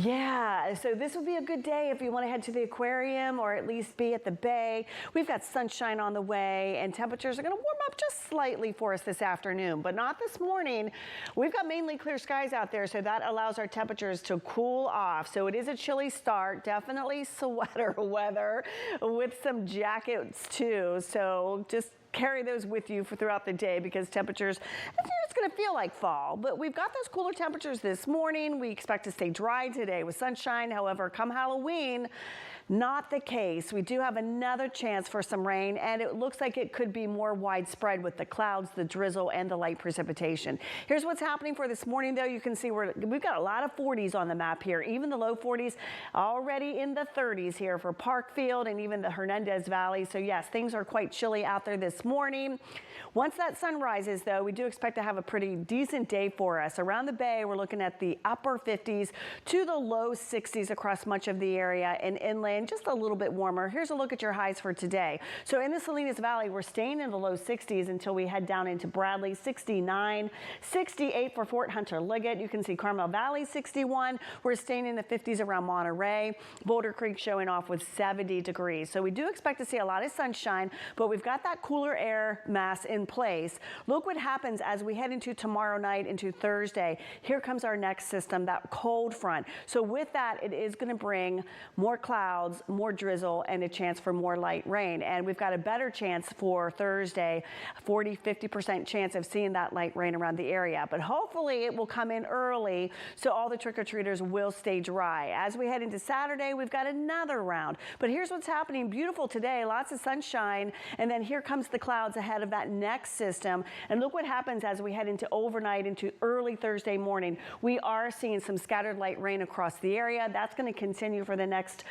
Yeah, so this would be a good day if you want to head to the aquarium or at least be at the bay. We've got sunshine on the way and temperatures are going to warm up just slightly for us this afternoon, but not this morning. We've got mainly clear skies out there, so that allows our temperatures to cool off. So it is a chilly start, definitely sweater weather with some jackets too. So just carry those with you throughout the day because temperatures, it's going to feel like fall, but we've got those cooler temperatures this morning. We expect to stay dry today with sunshine. However, come Halloween, not the case. We do have another chance for some rain, and it looks like it could be more widespread with the clouds, the drizzle, and the light precipitation. Here's what's happening for this morning, though. You can see we've got a lot of 40s on the map here, even the low 40s already in the 30s here for Parkfield and even the Hernandez Valley. So yes, things are quite chilly out there this morning. Once that sun rises, though, we do expect to have a pretty decent day for us. Around the bay, we're looking at the upper 50s to the low 60s across much of the area, and inland just a little bit warmer. Here's a look at your highs for today. So in the Salinas Valley, we're staying in the low 60s until we head down into Bradley, 69, 68 for Fort Hunter Liggett. You can see Carmel Valley, 61. We're staying in the 50s around Monterey. Boulder Creek showing off with 70 degrees. So we do expect to see a lot of sunshine, but we've got that cooler air mass in place. Look what happens as we head into tomorrow night, into Thursday. Here comes our next system, that cold front. So with that, it is going to bring more clouds, more drizzle, and a chance for more light rain. And we've got a better chance for Thursday, 40–50% chance of seeing that light rain around the area. But hopefully it will come in early so all the trick-or-treaters will stay dry. As we head into Saturday, we've got another round. But here's what's happening. Beautiful today, lots of sunshine, and then here comes the clouds ahead of that next system. And look what happens as we head into overnight, into early Thursday morning. We are seeing some scattered light rain across the area. That's going to continue for the next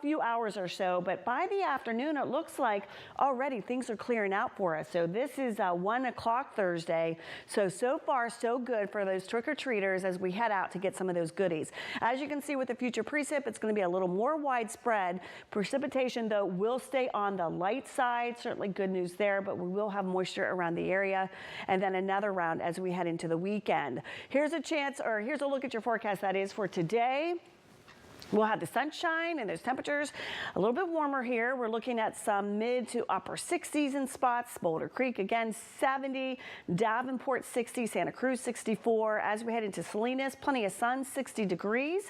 few hours or so. But by the afternoon, it looks like already things are clearing out for us. So this is 1 o'clock Thursday. So far, so good for those trick-or-treaters as we head out to get some of those goodies. As you can see with the future precip, it's going to be a little more widespread. Precipitation, though, will stay on the light side. Certainly good news there, but we will have moisture around the area. And then another round as we head into the weekend. Here's a chance, or here's a look at your forecast that is for today. We'll have the sunshine and those temperatures a little bit warmer here. We're looking at some mid to upper 60s in spots. Boulder Creek again 70, Davenport 60, Santa Cruz 64. As we head into Salinas, plenty of sun, 60 degrees.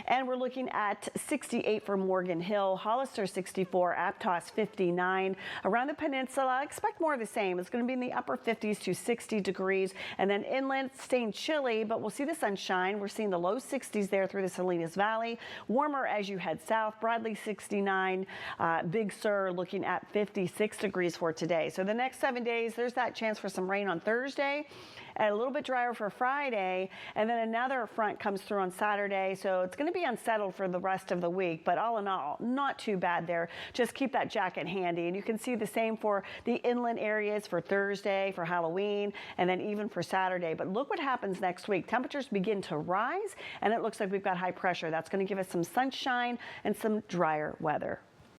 And we're looking at 68 for Morgan Hill, Hollister 64, Aptos 59. Around the peninsula, expect more of the same. It's going to be in the upper 50s to 60 degrees. And then inland staying chilly, but we'll see the sunshine. We're seeing the low 60s there through the Salinas Valley. Warmer as you head south. Bradley 69, Big Sur looking at 56 degrees for today. So the next 7 days, there's that chance for some rain on Thursday and a little bit drier for Friday. And then another front comes through on Saturday. So it's going to be unsettled for the rest of the week. But all in all, not too bad there. Just keep that jacket handy. And you can see the same for the inland areas for Thursday, for Halloween, and then even for Saturday. But look what happens next week. Temperatures begin to rise, and it looks like we've got high pressure. That's going to give us some sunshine and some drier weather.